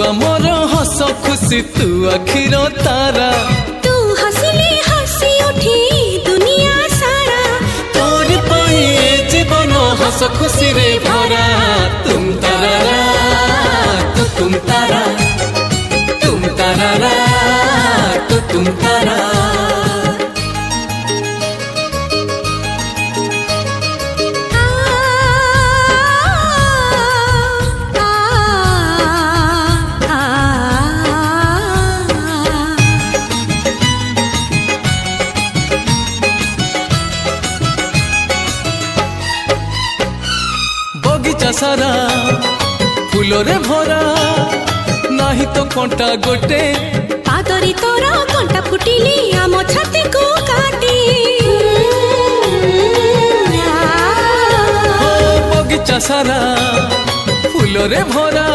आमर हस खुशी तू आखिर तारा तू हसिले हसी उठी दुनिया सारा तोर पाए जीवन हस खुशी रे भरा तुम तारा तो तुम तारा तुम तारा तो तुम तारा बगीचा सारा फूल रे भरा नाही तो कंटा गोटे पादरी तोरा कंटा फुटिली आम छाती को काटी बगीचा सारा फूल रे भरा।